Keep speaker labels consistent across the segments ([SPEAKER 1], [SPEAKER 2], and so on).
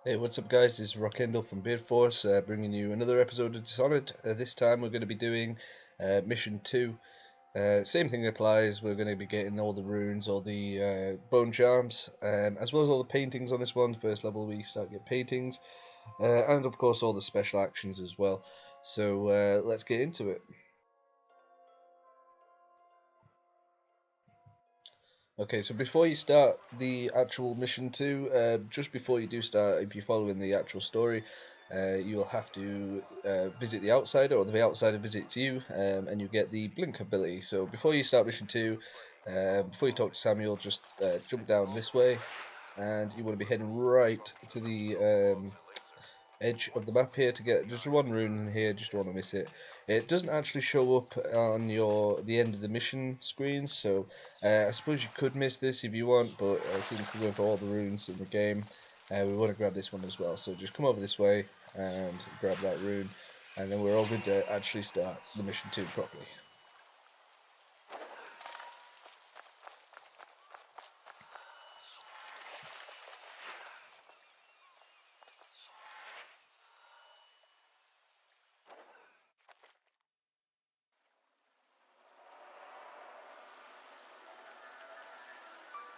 [SPEAKER 1] Hey, what's up, guys? This is Rokhendil from Beard Force, bringing you another episode of Dishonored. This time we're going to be doing Mission 2. Same thing applies, we're going to be getting all the runes, all the bone charms, as well as all the paintings on this one. First level we start to get paintings, and of course all the special actions as well. So let's get into it. Okay, so before you start the actual mission 2, just before you do start, if you're following the actual story, you will have to visit the outsider, or the outsider visits you, and you get the blink ability. So before you start mission 2, before you talk to Samuel, just jump down this way, and you want to be heading right to the edge of the map here to get just one rune in here. Just don't want to miss it. It doesn't actually show up on the end of the mission screens, so I suppose you could miss this if you want, but since we're going for all the runes in the game, we want to grab this one as well. So just come over this way and grab that rune, and then we're all good to actually start the mission 2 properly.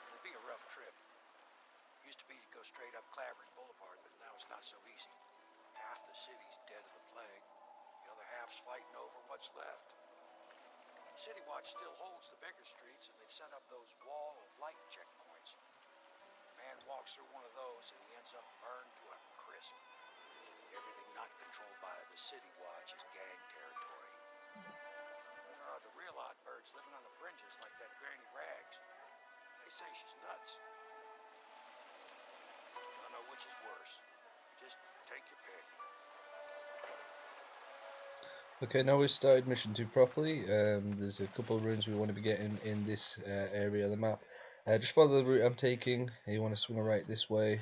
[SPEAKER 2] It'll be a rough trip. Used to be to go straight up Clavering Boulevard, but now it's not so easy. Half the city's dead of the plague. The other half's fighting over what's left. City Watch still holds the bigger streets, and they've set up those wall of light checkpoints. Man walks through one of those, and he ends up burned to a crisp. Everything not controlled by the City Watch is gang territory. There are the real odd birds living on the fringes like that Granny Rags. They say she's nuts. I don't know which is worse. Just take your pick.
[SPEAKER 1] Okay, now we've started mission 2 properly. There's a couple of runes we want to be getting in this area of the map. Just follow the route I'm taking. You want to swing right this way.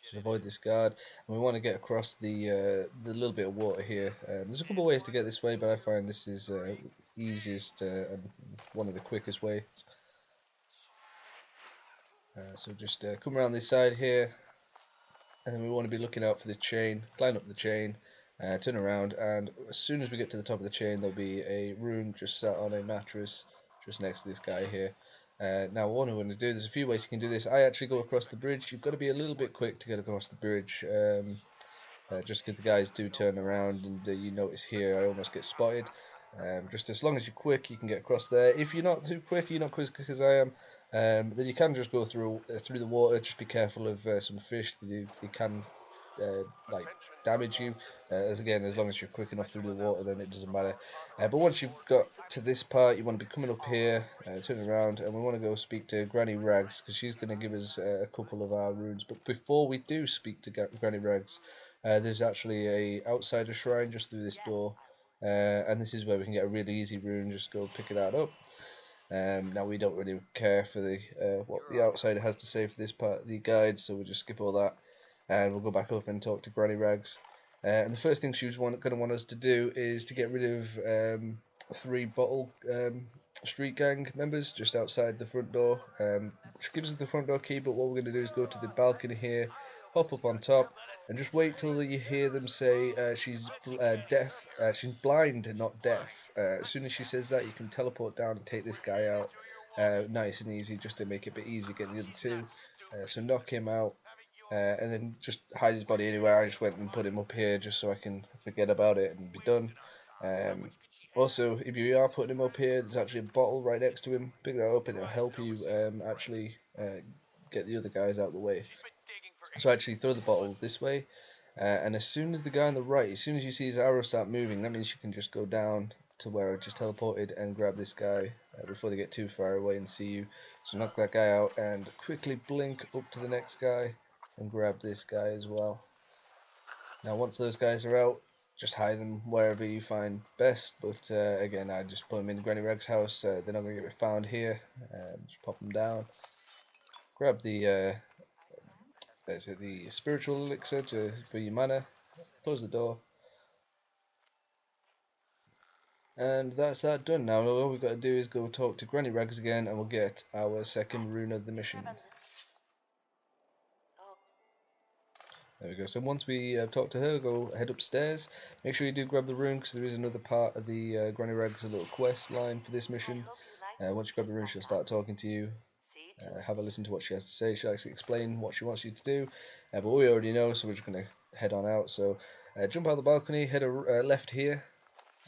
[SPEAKER 1] Just avoid this guard, and we want to get across the little bit of water here. There's a couple of ways to get this way, but I find this is the easiest and one of the quickest ways. So just come around this side here, and then we want to be looking out for the chain. Climb up the chain, turn around, and as soon as we get to the top of the chain, there'll be a rune just sat on a mattress just next to this guy here. Now, what I want to do, there's a few ways you can do this. I actually go across the bridge. You've got to be a little bit quick to get across the bridge, just because the guys do turn around, and you notice here I almost get spotted. Just as long as you're quick, you can get across there. If you're not too quick, you're not quick as I am, then you can just go through the water. Just be careful of some fish. They can like damage you. As long as you're quick enough through the water, then it doesn't matter. But once you've got to this part, you want to be coming up here, turn around, and we want to go speak to Granny Rags, because she's going to give us a couple of our runes. But before we do speak to Granny Rags, there's actually a outsider shrine just through this door, and this is where we can get a really easy rune. Just go pick that up. Now we don't really care for the what the outsider has to say for this part of the guide, so we'll just skip all that, and we'll go back up and talk to Granny Rags. And the first thing she's going to want us to do is to get rid of 3 bottle street gang members just outside the front door. She gives us the front door key, but what we're going to do is go to the balcony here, hop up on top, and just wait till you hear them say she's deaf. She's blind and not deaf. As soon as she says that, you can teleport down and take this guy out. Nice and easy, just to make it a bit easy get the other 2. So knock him out, and then just hide his body anywhere. I just went and put him up here just so I can forget about it and be done. Also, if you are putting him up here, there's actually a bottle right next to him. Pick that up and it'll help you actually get the other guys out of the way. So actually throw the bottle this way, and as soon as the guy on the right, as soon as you see his arrow start moving, that means you can just go down to where I just teleported and grab this guy before they get too far away and see you. So knock that guy out and quickly blink up to the next guy and grab this guy as well. Now once those guys are out, just hide them wherever you find best, but again, I just put them in Granny Rag's house. They're not going to get found here. Just pop them down, grab the the spiritual elixir for your mana, close the door, and that's that done. Now all we've got to do is go talk to Granny Rags again, and we'll get our second rune of the mission. There we go. So once we talk to her, go head upstairs. Make sure you do grab the room because there is another part of the Granny Rags little quest line for this mission. Once you grab the room, she'll start talking to you. Have a listen to what she has to say. She'll actually explain what she wants you to do. But we already know, so we're just going to head on out. So jump out the balcony, head left here.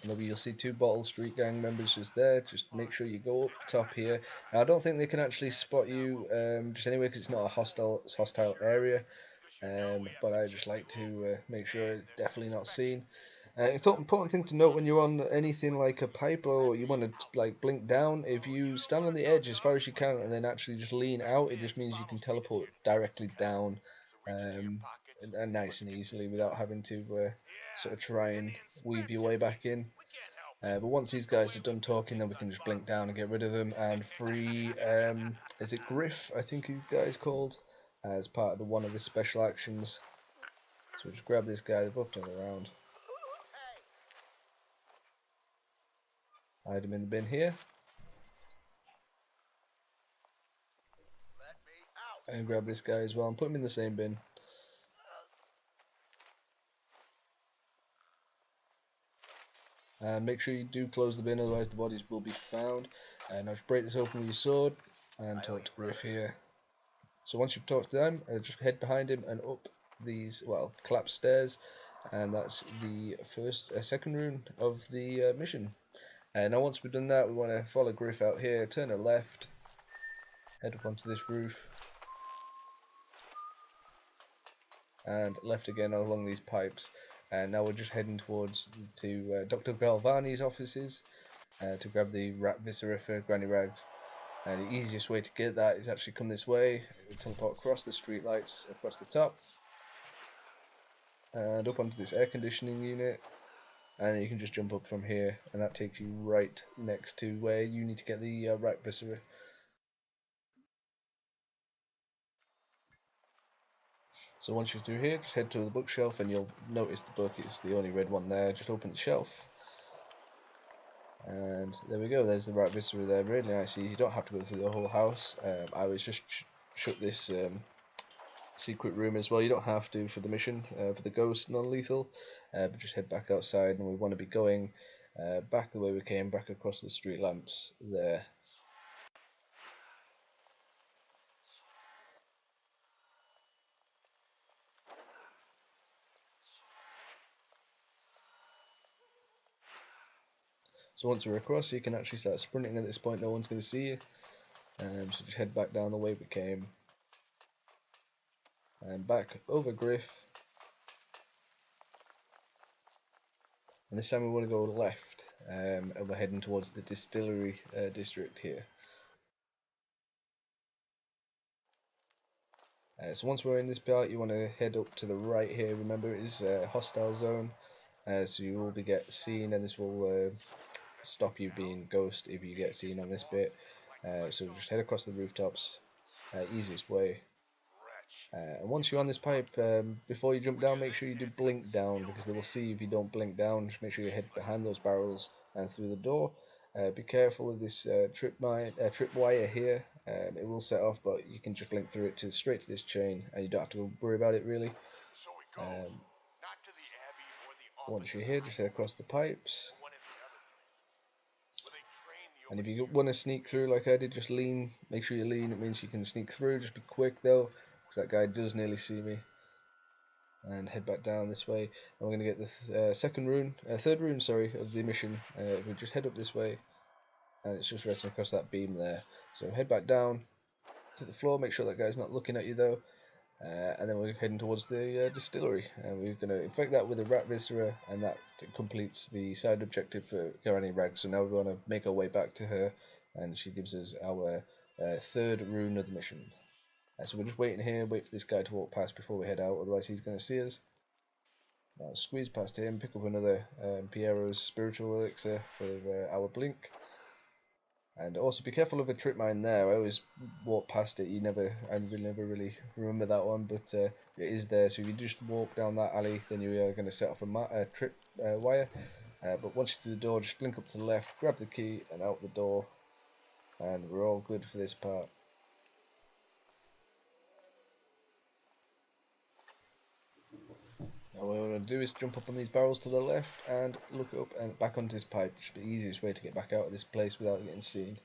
[SPEAKER 1] Maybe you'll see 2 Bottle Street Gang members just there. Just make sure you go up top here. Now, I don't think they can actually spot you just anyway because it's not a hostile area. But I just like to make sure it's definitely not seen. Important thing to note when you're on anything like a pipe or you want to like blink down, if you stand on the edge as far as you can and then actually just lean out, it just means you can teleport directly down and nice and easily without having to sort of try and weave your way back in. But once these guys are done talking, then we can just blink down and get rid of them and free. Is it Griff? I think the guy's called as part of one of the special actions. So we'll just grab this guy. They're both turn around. Hide him in the bin here. And grab this guy as well and put him in the same bin. And make sure you do close the bin, otherwise the bodies will be found. And now just break this open with your sword and talk to Griff here. So once you've talked to them, just head behind him and up these, well, collapsed stairs. And that's the second rune of the mission. And now once we've done that, we want to follow Griff out here, turn her left, head up onto this roof, and left again along these pipes. And now we're just heading towards to Dr. Galvani's offices to grab the rat viscera for Granny Rags. And the easiest way to get that is actually come this way. We teleport across the street lights, across the top, and up onto this air conditioning unit. And then you can just jump up from here, and that takes you right next to where you need to get the rat viscera. So once you're through here, just head to the bookshelf and you'll notice the book is the only red one there. Just open the shelf. And there we go, there's the rat viscera there, really nice. You don't have to go through the whole house. I was just shut this secret room as well. You don't have to for the mission, for the ghost non-lethal, but just head back outside, and we want to be going back the way we came, back across the street lamps there. So once we're across, you can actually start sprinting at this point. No one's going to see you. So just head back down the way we came. And back over Griff. And this time we want to go left. And we're heading towards the distillery district here. So once we're in this part, you want to head up to the right here. Remember, it is a hostile zone. So you will get seen, and this will stop you being ghost if you get seen on this bit. So just head across the rooftops, easiest way. And once you're on this pipe, before you jump down, make sure you do blink down, because they will see if you don't blink down. Just make sure you head behind those barrels and through the door. Be careful of this trip wire here. It will set off, but you can just blink through it straight to this chain, and you don't have to worry about it really. Once you're here, just head across the pipes. And if you want to sneak through like I did, just lean. Make sure you lean. It means you can sneak through. Just be quick though, because that guy does nearly see me. And head back down this way. And we're going to get the third rune, sorry, of the mission. We just head up this way, and it's just right across that beam there. So head back down to the floor. Make sure that guy's not looking at you though. And then we're heading towards the distillery, and we're going to infect that with a rat viscera, and that completes the side objective for Granny Rags. So now we want to make our way back to her, and she gives us our third rune of the mission. So we're just waiting here, wait for this guy to walk past before we head out, otherwise he's going to see us. Now squeeze past him, pick up another Piero's spiritual elixir for our blink. And also be careful of a trip mine there. I always walk past it. I never really remember that one, but it is there. So if you just walk down that alley, then you are going to set off a trip wire. But once you're through the door, just blink up to the left, grab the key, and out the door. And we're all good for this part. Now what we're going to do is jump up on these barrels to the left and look up and back onto this pipe, which should be the easiest way to get back out of this place without getting seen.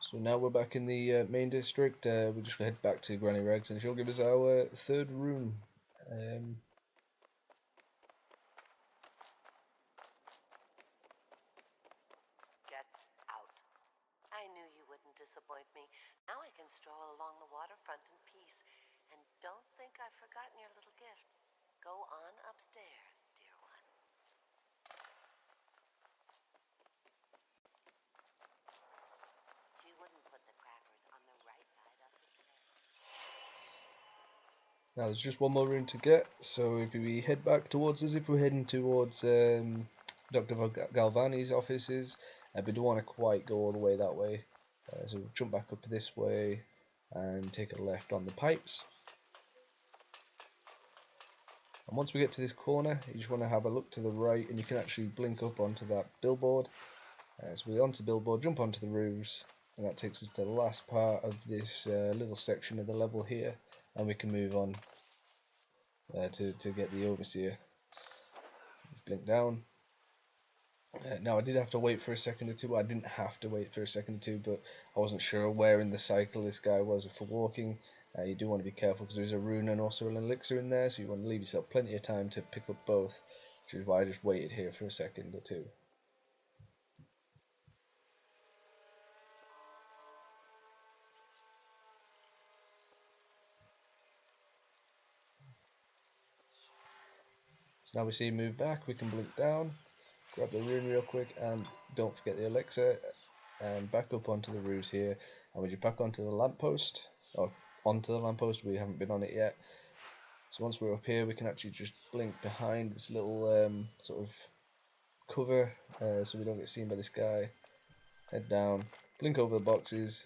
[SPEAKER 1] So now we're back in the main district. We'll just head back to Granny Rags and she'll give us our third room.
[SPEAKER 3] Get out. I knew you wouldn't disappoint me. Now I can stroll along the waterfront in peace. And don't think I've forgotten your little gift. Go on upstairs, dear one. She wouldn't put the crackers on the right side of the tray.
[SPEAKER 1] Now there's just one more room to get, so if we head back towards, as if we're heading towards Dr. Galvani's offices, we don't want to quite go all the way that way. So we'll jump back up this way and take a left on the pipes. And once we get to this corner, you just want to have a look to the right, and you can actually blink up onto that billboard. So we're onto the billboard, jump onto the roofs, and that takes us to the last part of this little section of the level here, and we can move on to get the overseer. Just blink down. Now I did have to wait for a second or two. Well, I didn't have to wait for a second or two, but I wasn't sure where in the cycle this guy was for walking. You do want to be careful because there's a rune and also an elixir in there, so you want to leave yourself plenty of time to pick up both, which is why I just waited here for a second or two. So now we see him move back, we can blink down, grab the rune real quick, and don't forget the elixir, and back up onto the roofs here. And when you back onto the lamppost, or onto the lamppost, we haven't been on it yet. So once we're up here, we can actually just blink behind this little sort of cover, so we don't get seen by this guy. Head down, blink over the boxes,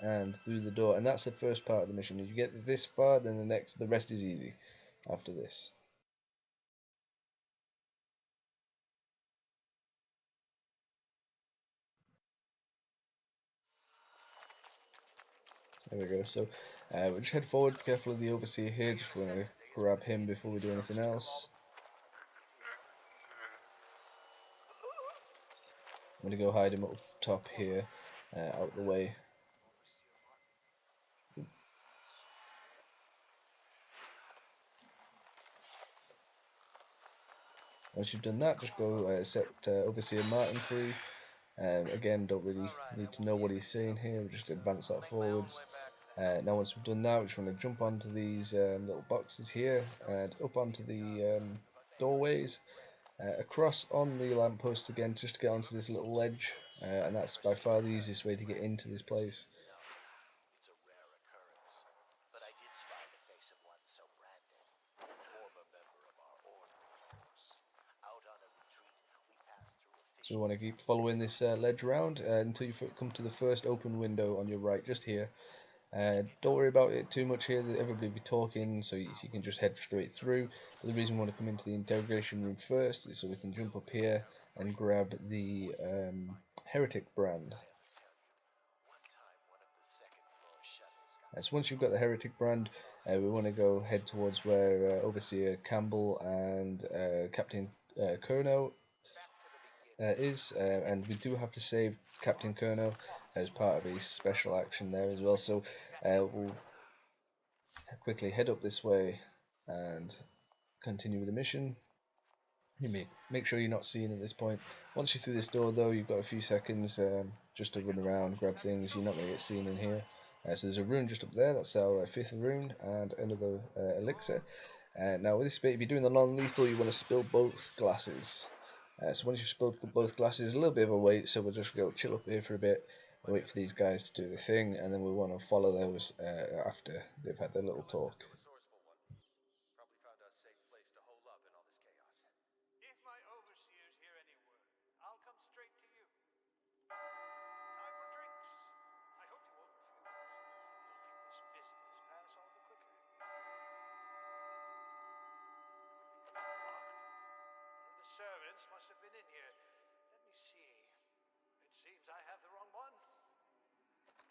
[SPEAKER 1] and through the door. And that's the first part of the mission. If you get this far, then the rest is easy after this. There we go. So we'll just head forward, careful of the overseer here. Just want to grab him before we do anything else. I'm going to go hide him up top here, out the way. Once you've done that, just go set Overseer Martin free. Again, don't really need to know what he's saying here, we'll just advance that forwards. Now once we've done that, we just want to jump onto these little boxes here, and up onto the doorways, across on the lamppost again, just to get onto this little ledge, and that's by far the easiest way to get into this place.
[SPEAKER 2] It's a rare occurrence, but I did spy the face of one so branded. Former member of our order, of course. Out on a retreat, we passed through a
[SPEAKER 1] So we want to keep following this ledge round until you come to the first open window on your right, just here. Don't worry about it too much here, everybody will be talking, so you can just head straight through. The reason we want to come into the interrogation room first is so we can jump up here and grab the heretic brand. So once you've got the heretic brand, we want to go head towards where Overseer Campbell and Captain Kurno is, and we do have to save Captain Kurno as part of a special action there as well, so we'll quickly head up this way and continue with the mission. You make sure you're not seen at this point. Once you're through this door though, you've got a few seconds just to run around, grab things. You're not going to get seen in here. So there's a rune just up there, that's our fifth rune, and another elixir. Now with this bit, if you're doing the non-lethal, you want to spill both glasses. So once you've spilled both glasses, a little bit of a wait, so we'll just go chill up here for a bit, wait for these guys to do the thing, and then we want to follow those after they've had their little talk.
[SPEAKER 4] Probably found a safe place to hole up in all this chaos.
[SPEAKER 5] If my
[SPEAKER 2] else must have been in here. Let me see. It seems I have the wrong one.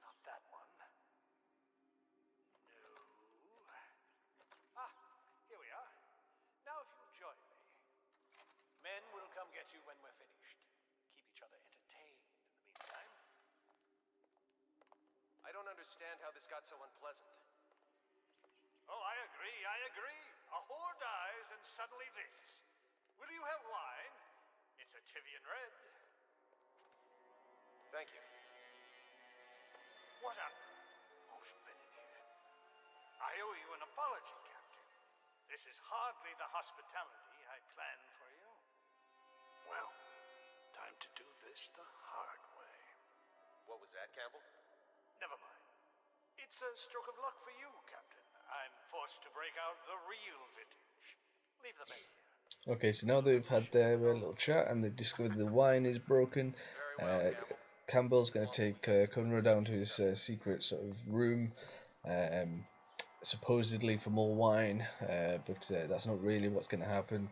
[SPEAKER 2] Not that one. No. Ah, here we are. Now if you'll join me. Men will come get you when we're finished. Keep each other entertained in the meantime.
[SPEAKER 4] I don't understand how this got so unpleasant.
[SPEAKER 2] Oh, I agree. A whore dies and suddenly this. Will you have wine? It's a Tivian red.
[SPEAKER 4] Thank you.
[SPEAKER 2] What on... Who's been in here? I owe you an apology, Captain. This is hardly the hospitality I planned for you. Well, time to do this the hard way.
[SPEAKER 4] What was that, Campbell?
[SPEAKER 2] Never mind. It's a stroke of luck for you, Captain. I'm forced to break out the real vintage. Leave the men here.
[SPEAKER 1] Okay, so now they've had their little chat and they've discovered the wine is broken.
[SPEAKER 4] Very well, Campbell.
[SPEAKER 1] Campbell's going to take Conroe down to his secret sort of room, supposedly for more wine, but that's not really what's going to happen.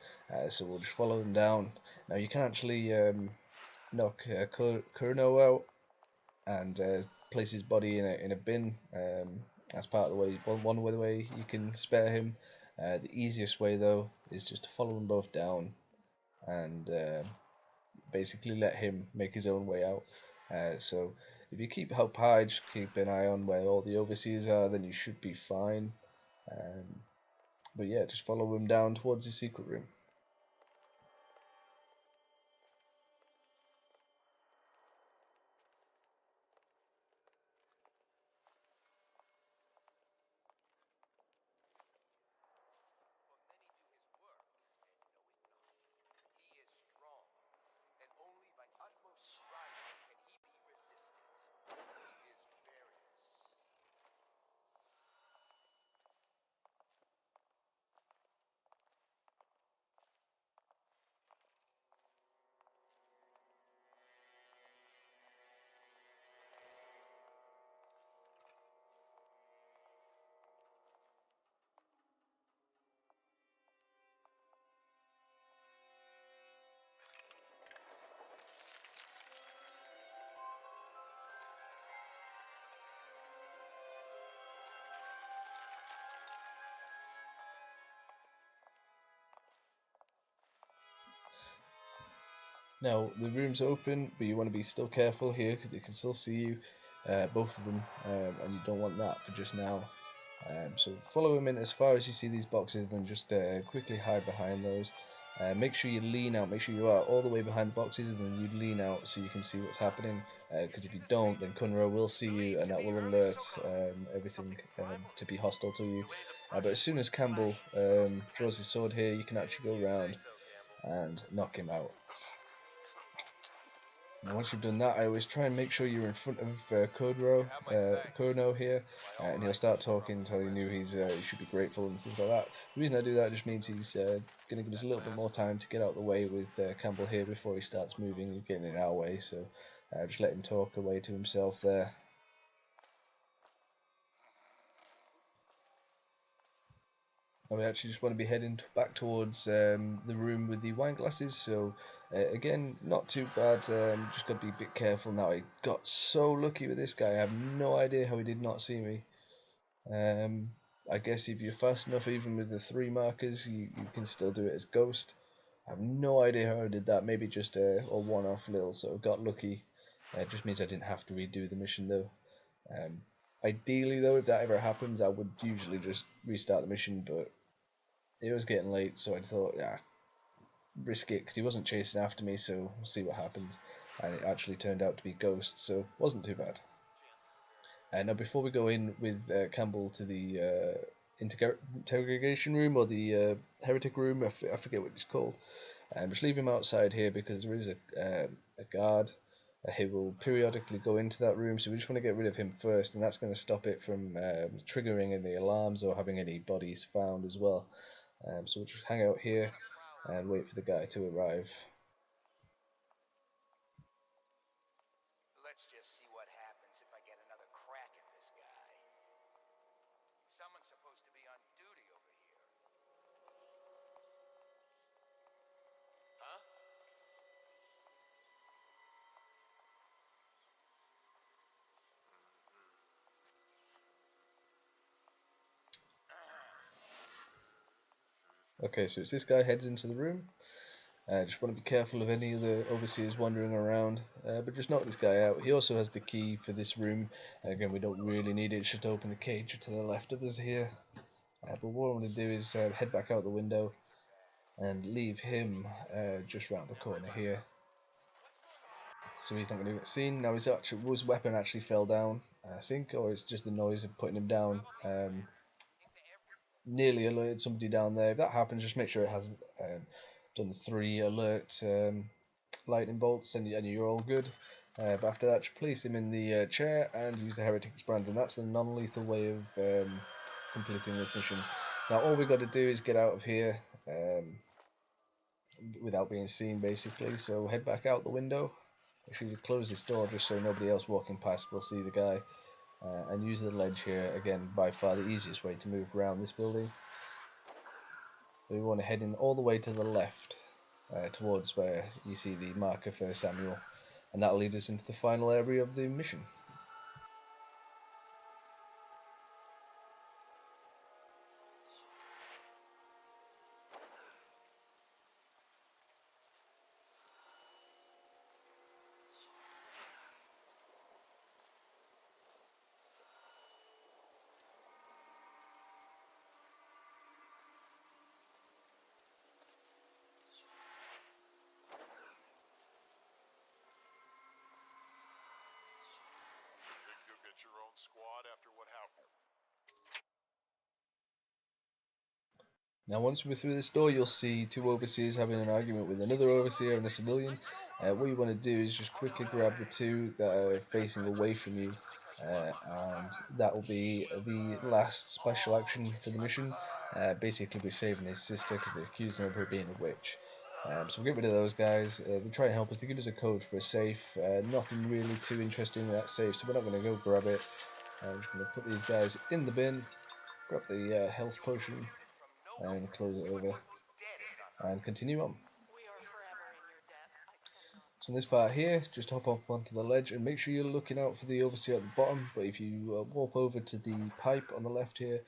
[SPEAKER 1] So we'll just follow him down. Now you can actually knock Conroe out and place his body in a bin. That's part of the way. One way you can spare him. The easiest way though is just to follow them both down and basically let him make his own way out. So if you keep help high, just keep an eye on where all the overseers are, then you should be fine. But yeah, just follow him down towards his secret room.
[SPEAKER 4] But many do his work and know it not. He is strong, and only by utmost striving can he be resisted. He is various.
[SPEAKER 1] Now the room's open, but you want to be still careful here because they can still see you, both of them, and you don't want that for just now. So follow them in as far as you see these boxes, then just quickly hide behind those. Make sure you lean out, make sure you are all the way behind the boxes, and then you lean out so you can see what's happening. Because if you don't, then Conroe will see you, and that will alert everything to be hostile to you. But as soon as Campbell draws his sword here, you can actually go around and knock him out. Now once you've done that, I always try and make sure you're in front of Kono here, and he'll start talking, telling you he should be grateful and things like that. The reason I do that just means he's going to give us a little bit more time to get out of the way with Campbell here before he starts moving and getting in our way, so just let him talk away to himself there. And we actually just want to be heading back towards the room with the wine glasses, so again, not too bad, just got to be a bit careful now. I got so lucky with this guy, I have no idea how he did not see me. I guess if you're fast enough, even with the 3 markers, you can still do it as Ghost. I have no idea how I did that, maybe just a one-off little sort of got lucky. It just means I didn't have to redo the mission though. Ideally though, if that ever happens, I would usually just restart the mission, but it was getting late, so I thought, yeah, risk it, because he wasn't chasing after me, so we'll see what happens. And it actually turned out to be Ghost, so wasn't too bad. Now before we go in with Campbell to the interrogation room, or the heretic room, I forget what it's called, just leave him outside here because there is a guard. He will periodically go into that room, so we just want to get rid of him first, and that's going to stop it from triggering any alarms or having any bodies found as well. So we'll just hang out here and wait for the guy to arrive.
[SPEAKER 4] Let's just see what happens if I get another crack at this guy. Someone's supposed to be on duty over here. Huh?
[SPEAKER 1] Okay, so it's this guy heads into the room. Just want to be careful of any other overseers wandering around, but just knock this guy out. He also has the key for this room. Again, we don't really need it, it's just open the cage to the left of us here. But what I want to do is head back out the window and leave him just round the corner here, so he's not going to get seen. Now his weapon actually fell down, I think, or it's just the noise of putting him down. Nearly alerted somebody down there. If that happens, just make sure it hasn't done 3 alert lightning bolts, and you're all good. But after that, just place him in the chair and use the Heretics brand, and that's the non-lethal way of completing this mission. Now all we've got to do is get out of here without being seen, basically. So head back out the window. Make sure you close this door just so nobody else walking past will see the guy. And use the ledge here, again, by far the easiest way to move around this building. We want to head in all the way to the left, towards where you see the marker for Samuel, and that'll lead us into the final area of the mission.
[SPEAKER 4] Think you'll get your own squad after what happened?
[SPEAKER 1] Now once we're through this door, you'll see 2 overseers having an argument with another overseer and a civilian. What you want to do is just quickly grab the 2 that are facing away from you, and that will be the last special action for the mission. Basically we're saving his sister because they're accusing her of her being a witch. So we'll get rid of those guys. They try and help us. They give us a code for a safe. Nothing really too interesting in that safe, so we're not going to go grab it. I'm just going to put these guys in the bin, grab the health potion, and close it over, and continue on. So in this part here, just hop up onto the ledge and make sure you're looking out for the overseer at the bottom. But if you warp over to the pipe on the left here,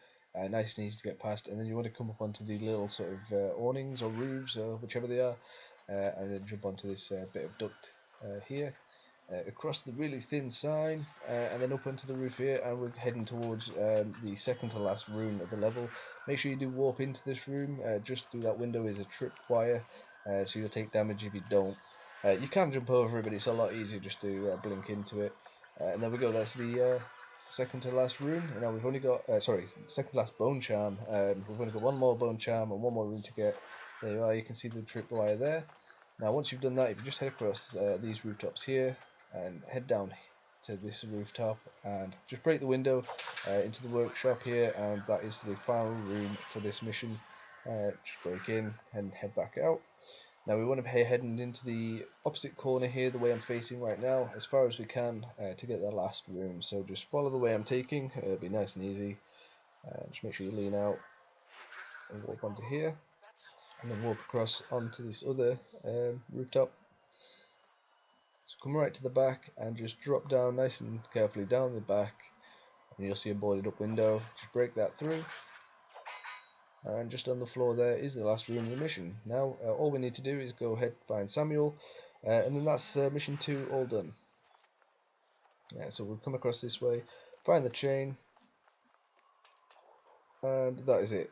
[SPEAKER 1] nice and easy to get past, and then you want to come up onto the little sort of awnings or roofs or whichever they are, and then jump onto this bit of duct here, across the really thin sign, and then up onto the roof here, and we're heading towards the second to last room of the level. Make sure you do warp into this room. Just through that window is a tripwire, so you'll take damage if you don't. You can jump over it, but it's a lot easier just to blink into it. And there we go, that's the second to last room. And now we've only got, second to last bone charm. We've only got 1 more bone charm and 1 more room to get. There you are, you can see the tripwire there. Now once you've done that, if you just head across these rooftops here, and head down to this rooftop and just break the window into the workshop here, and that is the final room for this mission. Just break in and head back out. Now we want to be heading into the opposite corner here, the way I'm facing right now, as far as we can to get the last room. So just follow the way I'm taking, it'll be nice and easy. Just make sure you lean out and walk onto here, and then walk across onto this other rooftop. So come right to the back and just drop down nice and carefully down the back, and you'll see a boarded up window. Just break that through, and just on the floor there is the last room of the mission. Now all we need to do is go ahead, find Samuel, and then that's mission 2 all done. So we'll come across this way, find the chain, and that is it.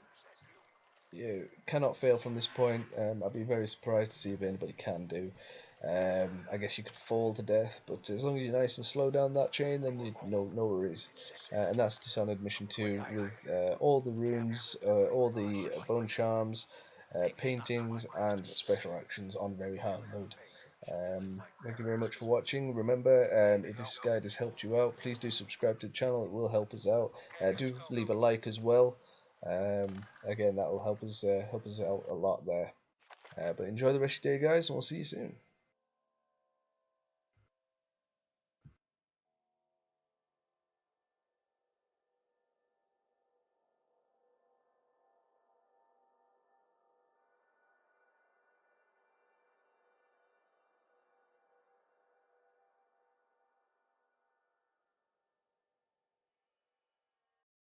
[SPEAKER 1] You cannot fail from this point. I'd be very surprised to see if anybody can do. I guess you could fall to death, but as long as you're nice and slow down that chain, then you no worries. And that's Dishonored Mission 2 with all the runes, all the bone charms, paintings, and special actions on very hard mode. Thank you very much for watching. Remember, if this guide has helped you out, please do subscribe to the channel. It will help us out. Do leave a like as well. Again, that will help us out a lot there. But enjoy the rest of your day, guys, and we'll see you soon.